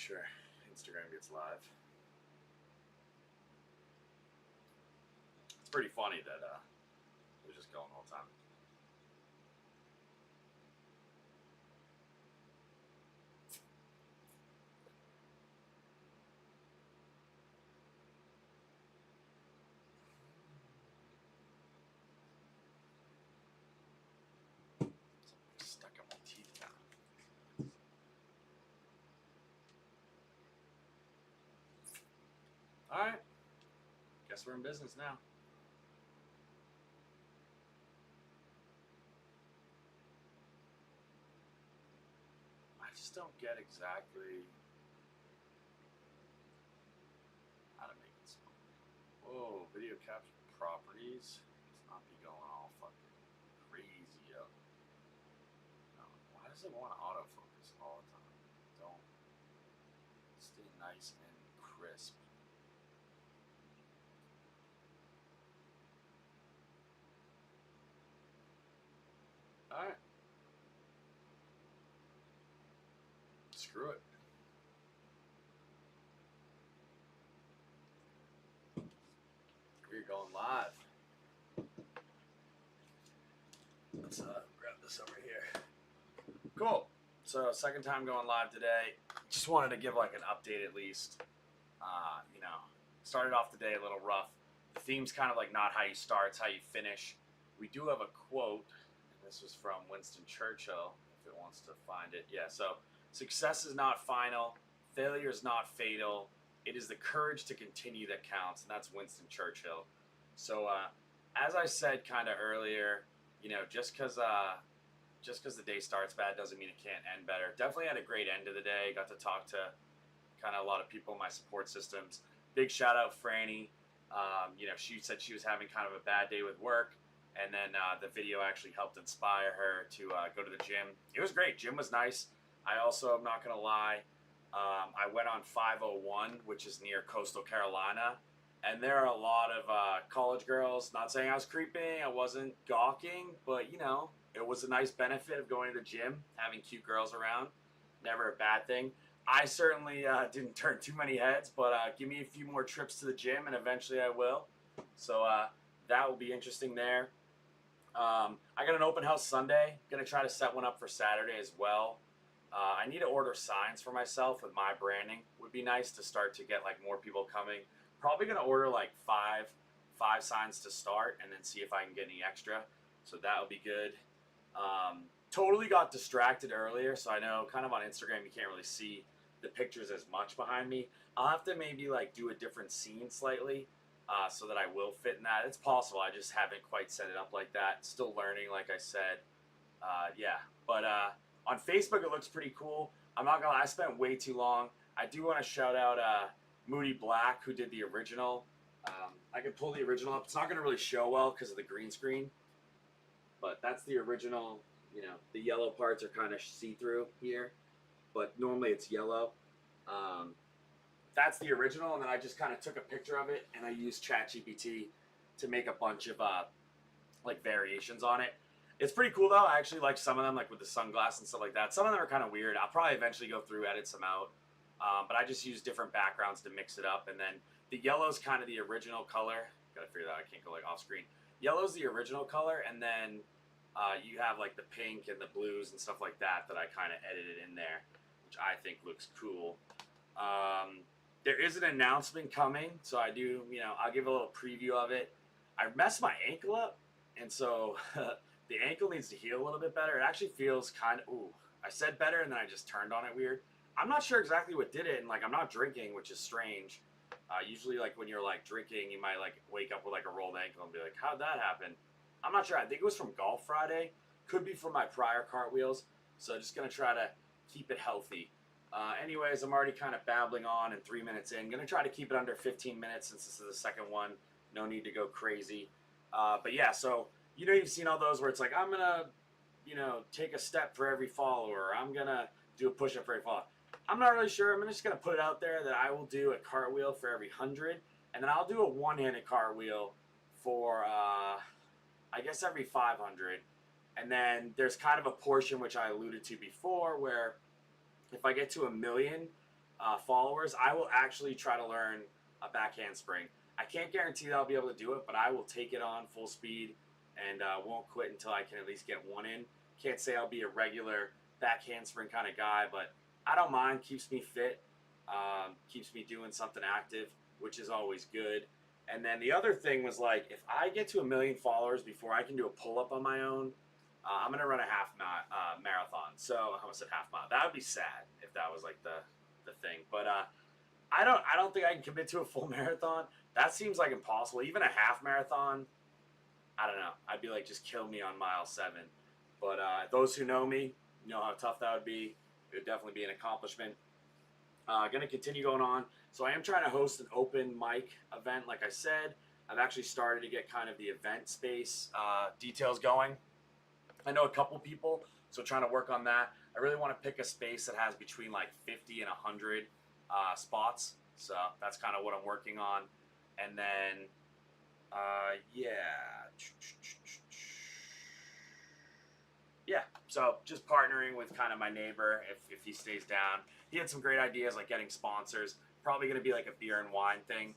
sure Instagram gets live. It's pretty funny that it was just going all the time. Stuck in my teeth now. All right. Guess we're in business now. I just don't get exactly how to make it small. Whoa, video capture properties. Let's not be going all fucking crazy up. No, why does it want to autofocus all the time? Don't. Stay nice and crisp. All right. Screw it. We're going live. Let's grab this over here. Cool. So second time going live today. Just wanted to give like an update at least. Started off the day a little rough. The theme's kind of like not how you start, it's how you finish. We do have a quote. And this was from Winston Churchill, if it wants to find it. Yeah, so success is not final. Failure is not fatal. It is the courage to continue that counts. And that's Winston Churchill. So as I said kind of earlier, just because the day starts bad doesn't mean it can't end better. Definitely had a great end of the day. Got to talk to kind of a lot of people in my support systems. Big shout out Franny. She said she was having kind of a bad day with work, and then the video actually helped inspire her to go to the gym. It was great. Gym was nice. I also, I'm not going to lie, I went on 501, which is near Coastal Carolina, and there are a lot of college girls. Not saying I was creeping, I wasn't gawking, but it was a nice benefit of going to the gym, having cute girls around. Never a bad thing. I certainly didn't turn too many heads, but give me a few more trips to the gym, and eventually I will. So that will be interesting there. I got an open house Sunday. Going to try to set one up for Saturday as well. I need to order signs for myself with my branding. Would be nice to start to get like more people coming. Probably going to order like five signs to start, and then see if I can get any extra. So that will be good. Totally got distracted earlier, so I know kind of on Instagram you can't really see the pictures as much behind me. I'll have to maybe like do a different scene slightly so that I will fit in that. It's possible, I just haven't quite set it up like that. Still learning, like I said. But on Facebook it looks pretty cool. I'm not gonna lie, I spent way too long. I do want to shout out Moody Black, who did the original. I could pull the original up. It's not gonna really show well because of the green screen, but that's the original. The yellow parts are kind of see-through here, but normally it's yellow. That's the original, and then I just kind of took a picture of it, and I used ChatGPT to make a bunch of variations on it. It's pretty cool, though. I actually like some of them, like with the sunglasses and stuff like that. Some of them are kind of weird. I'll probably eventually go through, edit some out, but I just use different backgrounds to mix it up, and then the yellow is kind of the original color. Gotta figure that out. I can't go like off screen. Yellow's the original color, and then you have like the pink and the blues and stuff like that I kind of edited in there, which I think looks cool. There is an announcement coming, so I do, I'll give a little preview of it. I messed my ankle up, and so the ankle needs to heal a little bit better. It actually feels kind of, I said better, and then I just turned on it weird. I'm not sure exactly what did it, and I'm not drinking, which is strange. Usually when you're drinking, you might wake up with a rolled ankle and be like, how'd that happen? I'm not sure. I think it was from Golf Friday. Could be from my prior cartwheels. So just going to try to keep it healthy. Anyways, I'm already kind of babbling on and 3 minutes in. Going to try to keep it under 15 minutes since this is the second one. No need to go crazy. But yeah, so you've seen all those where it's like, I'm going to, take a step for every follower. I'm going to do a push-up for every follower. I'm not really sure. I'm just going to put it out there that I will do a cartwheel for every 100. And then I'll do a one-handed cartwheel for... I guess every 500, and then there's kind of a portion which I alluded to before where if I get to 1 million, followers, I will actually try to learn a back handspring. I can't guarantee that I'll be able to do it, but I will take it on full speed and won't quit until I can at least get one in. Can't say I'll be a regular back handspring kind of guy, but I don't mind. Keeps me fit, keeps me doing something active, which is always good. And then the other thing was like, if I get to 1 million followers before I can do a pull-up on my own, I'm gonna run a marathon. So I almost said half mile. That would be sad if that was like the thing. But I don't think I can commit to a full marathon. That seems like impossible. Even a half marathon, I don't know. I'd be like, just kill me on mile 7. But those who know me know how tough that would be. It would definitely be an accomplishment. Going to continue going on. So I am trying to host an open mic event, like I said. I've actually started to get kind of the event space details going. I know a couple people, so trying to work on that. I really want to pick a space that has between like 50 and 100 spots. So that's kind of what I'm working on. And then, yeah, so just partnering with kind of my neighbor if he stays down. He had some great ideas like getting sponsors. Probably going to be like a beer and wine thing.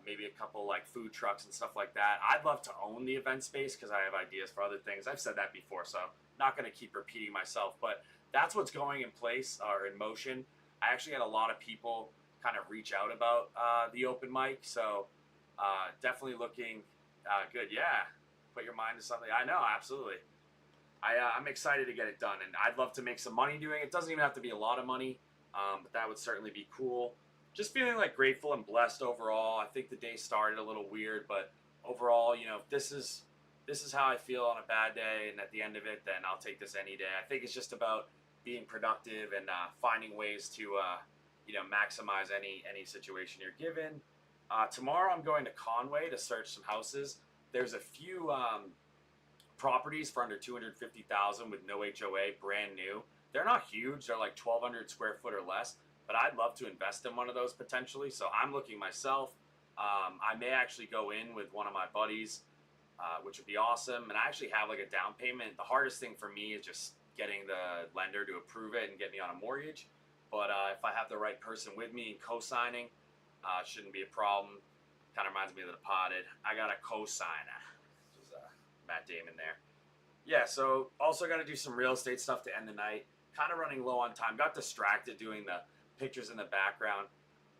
Maybe a couple like food trucks and stuff like that. I'd love to own the event space because I have ideas for other things. I've said that before, so not going to keep repeating myself. But that's what's going in place or in motion. I actually had a lot of people kind of reach out about the open mic, so definitely looking good. Yeah, put your mind to something. I know, absolutely. I'm excited to get it done, and I'd love to make some money doing it. It doesn't even have to be a lot of money, but that would certainly be cool. Just feeling like grateful and blessed overall. I think the day started a little weird, but overall, you know, if this is how I feel on a bad day, and at the end of it, then I'll take this any day. I think it's just about being productive and finding ways to maximize any situation you're given. Tomorrow I'm going to Conway to search some houses. There's a few properties for under $250,000 with no HOA, brand new. They're not huge. They're like 1,200 square foot or less, but I'd love to invest in one of those potentially. So I'm looking myself. I may actually go in with one of my buddies, which would be awesome. And I actually have like a down payment. The hardest thing for me is just getting the lender to approve it and get me on a mortgage. But if I have the right person with me and co-signing, shouldn't be a problem. Kind of reminds me of The Potted. I got a co-signer. Which is Matt Damon there. Yeah, so also got to do some real estate stuff to end the night. Kind of running low on time. Got distracted doing the pictures in the background.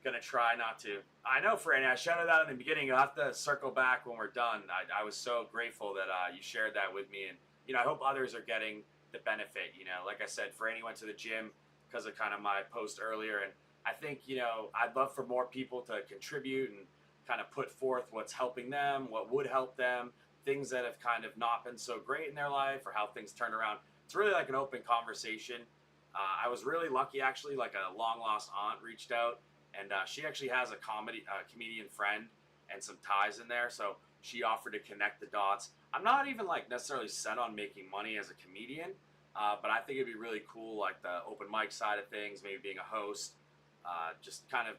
Gonna try not to. I know, Franny, I shouted out in the beginning. You'll have to circle back when we're done. I was so grateful that you shared that with me, and I hope others are getting the benefit. Like I said, Franny went to the gym because of kind of my post earlier, and I think I'd love for more people to contribute and kind of put forth what's helping them, what would help them, things that have kind of not been so great in their life, or how things turned around. It's really like an open conversation. I was really lucky, actually. Like a long lost aunt reached out, and she actually has a comedian friend and some ties in there, so she offered to connect the dots. I'm not even like necessarily set on making money as a comedian, but I think it'd be really cool, like the open mic side of things, maybe being a host, just kind of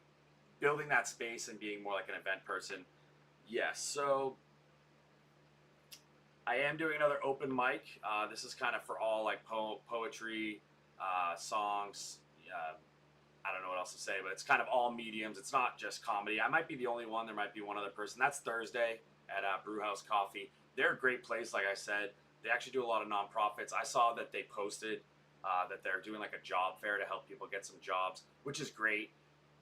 building that space and being more like an event person. Yes, so I am doing another open mic. This is kind of for all like poetry, songs. I don't know what else to say, but it's kind of all mediums. It's not just comedy. I might be the only one. There might be one other person. That's Thursday at Brewhouse Coffee. They're a great place, like I said. They actually do a lot of nonprofits. I saw that they posted that they're doing like a job fair to help people get some jobs, which is great.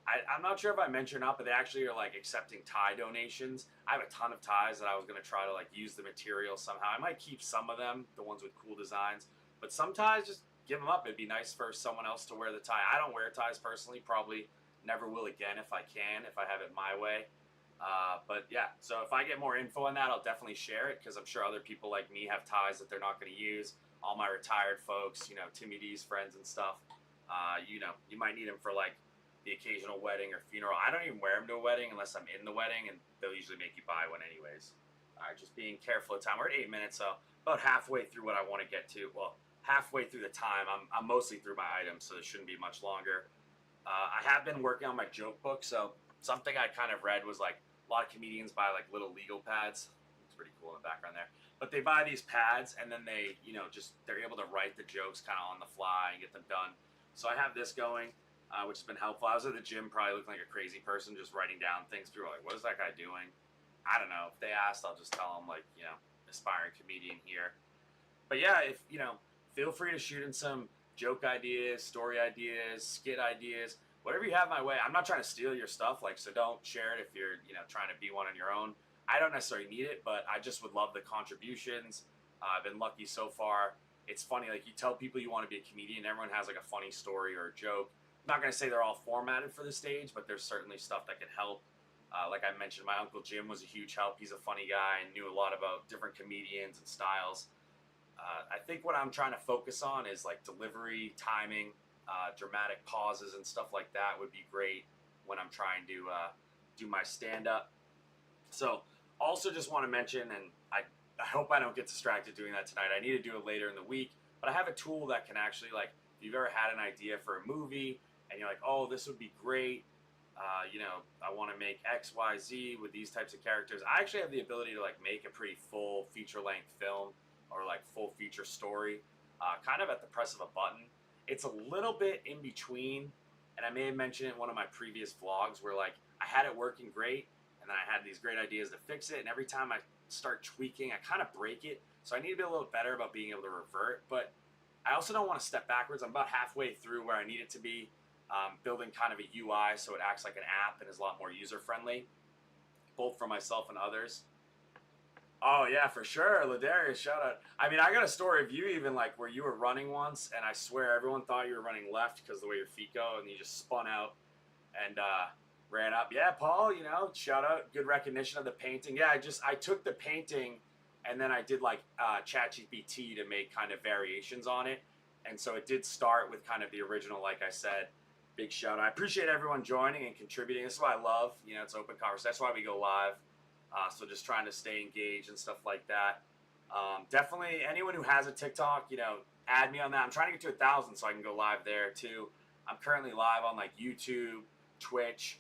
I'm not sure if I mentioned or not, but they actually are like accepting tie donations. I have a ton of ties that I was going to try to like use the material somehow. I might keep some of them, the ones with cool designs, but some ties, just give them up. It'd be nice for someone else to wear the tie. I don't wear ties personally, probably never will again if I can, if I have it my way. But yeah, so if I get more info on that, I'll definitely share it, because I'm sure other people like me have ties that they're not going to use. All my retired folks, Timmy D's friends and stuff, you might need them for like the occasional wedding or funeral. I don't even wear them to a wedding unless I'm in the wedding, and they'll usually make you buy one anyways. All right, just being careful of time. We're at 8 minutes, so about halfway through what I want to get to. Well, halfway through the time. I'm mostly through my items, so it shouldn't be much longer. I have been working on my joke book, so something I kind of read was like a lot of comedians buy like little legal pads. It's pretty cool in the background there. But they buy these pads, and then they, they're able to write the jokes kind of on the fly and get them done. So I have this going. which has been helpful. I was at the gym, probably looking like a crazy person, just writing down things. People were like, what is that guy doing? I don't know. If they asked, I'll just tell them, like, aspiring comedian here. But yeah, if, feel free to shoot in some joke ideas, story ideas, skit ideas, whatever you have my way. I'm not trying to steal your stuff, like, so don't share it if you're, trying to be one on your own. I don't necessarily need it, but I just would love the contributions. I've been lucky so far. It's funny, like, you tell people you want to be a comedian, everyone has like a funny story or a joke. I'm not going to say they're all formatted for the stage, but there's certainly stuff that can help. Like I mentioned, my Uncle Jim was a huge help. He's a funny guy and knew a lot about different comedians and styles. I think what I'm trying to focus on is like delivery, timing, dramatic pauses and stuff like that would be great when I'm trying to do my stand-up. So also just want to mention, and I hope I don't get distracted doing that tonight. I need to do it later in the week, but I have a tool that can actually, like, if you've ever had an idea for a movie and you're like, oh, this would be great, I want to make X, Y, Z with these types of characters. I actually have the ability to like make a pretty full feature-length film or like full feature story, kind of at the press of a button. It's a little bit in between, and I may have mentioned it in one of my previous vlogs where like I had it working great, and then I had these great ideas to fix it, and every time I start tweaking, I kind of break it. So I need to be a little better about being able to revert, but I also don't want to step backwards. I'm about halfway through where I need it to be, building kind of a UI so it acts like an app and is a lot more user-friendly, both for myself and others. Oh, yeah, for sure. Ladarius, shout out. I mean, I got a story of you even, like, where you were running once, and I swear everyone thought you were running left because of the way your feet go, and you just spun out and ran up. Yeah, Paul, shout out. Good recognition of the painting. Yeah, I took the painting, and then I did, like, ChatGPT to make kind of variations on it, and so it did start with kind of the original, like I said. Big shout out. I appreciate everyone joining and contributing. This is what I love. It's open conversation. That's why we go live. So just trying to stay engaged and stuff like that. Definitely anyone who has a TikTok, add me on that. I'm trying to get to 1,000 so I can go live there too. I'm currently live on like YouTube, Twitch,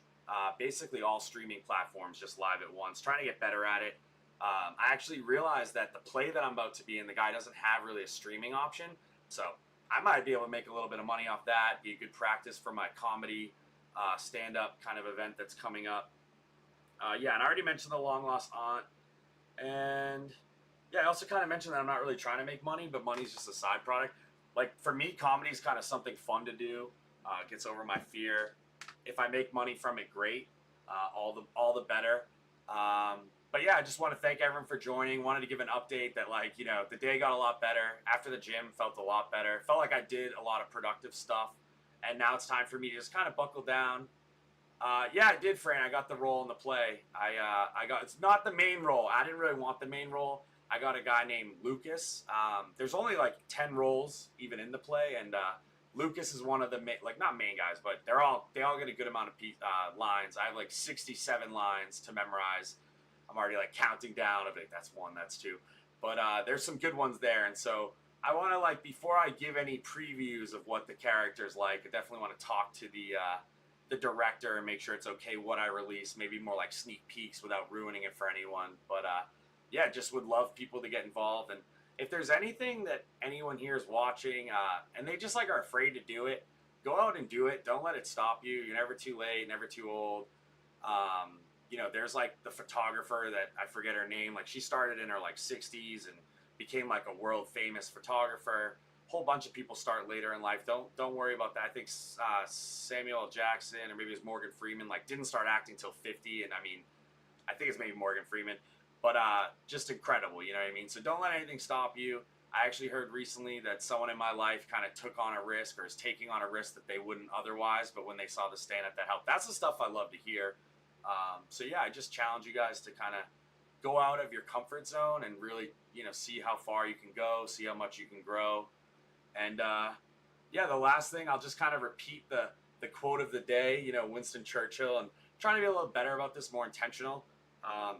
basically all streaming platforms, just live at once. Trying to get better at it. I actually realized that the play that I'm about to be in, the guy doesn't have really a streaming option. So I might be able to make a little bit of money off that. Be a good practice for my comedy stand-up kind of event that's coming up. Yeah, and I already mentioned the long lost aunt, and yeah, I also kind of mentioned that I'm not really trying to make money, but money's just a side product. Like for me, comedy is kind of something fun to do. Gets over my fear. If I make money from it, great. All the better. But yeah, I just want to thank everyone for joining. Wanted to give an update that the day got a lot better after the gym. Felt a lot better. Felt like I did a lot of productive stuff, and now it's time for me to just kind of buckle down. Yeah, I did, Fran. I got the role in the play. It's not the main role. I didn't really want the main role. I got a guy named Lucas. There's only like 10 roles even in the play, and Lucas is one of the not main guys, but they all get a good amount of lines. I have like 67 lines to memorize. I'm already like counting down of it. That's one, that's two, but there's some good ones there, and so I want to before I give any previews of what the character's like, I definitely want to talk to the director and make sure it's okay what I release, maybe more like sneak peeks without ruining it for anyone. But yeah, just would love people to get involved. And if there's anything that anyone here is watching and they just are afraid to do it, go out and do it. Don't let it stop you. You're never too late, never too old. There's the photographer that I forget her name. She started in her 60s and became a world famous photographer. Whole bunch of people start later in life. Don't worry about that. I think Samuel L. Jackson, or maybe it was Morgan Freeman, didn't start acting till 50, and I think it's maybe Morgan Freeman, but just incredible, you know what I mean? So don't let anything stop you. I actually heard recently that someone in my life kind of took on a risk or is taking on a risk that they wouldn't otherwise, but when they saw the stand-up, that helped. That's the stuff I love to hear. So yeah, I just challenge you guys to kind of go out of your comfort zone and really, see how far you can go, see how much you can grow. And yeah, the last thing, I'll just kind of repeat the quote of the day, Winston Churchill, and trying to be a little better about this, more intentional,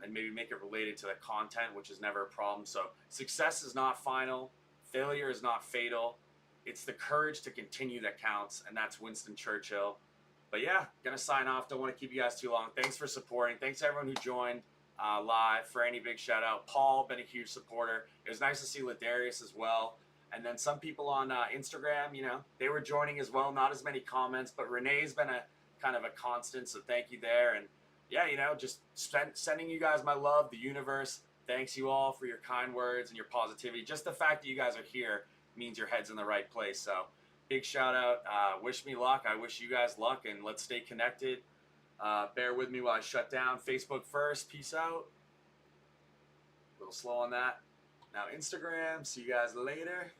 and maybe make it related to the content, which is never a problem. So success is not final. Failure is not fatal. It's the courage to continue that counts, and that's Winston Churchill. But yeah, gonna sign off. Don't want to keep you guys too long. Thanks for supporting. Thanks to everyone who joined live. For any big shout out. Paul, been a huge supporter. It was nice to see Ladarius as well. And then some people on Instagram, you know, they were joining as well. Not as many comments, but Renee's been a kind of a constant. So thank you there. And yeah, you know, just sending you guys my love. The universe thanks you all for your kind words and your positivity. Just the fact that you guys are here means your head's in the right place. So big shout out. Wish me luck. I wish you guys luck, and let's stay connected. Bear with me while I shut down. Facebook first. Peace out. A little slow on that. Now Instagram. See you guys later.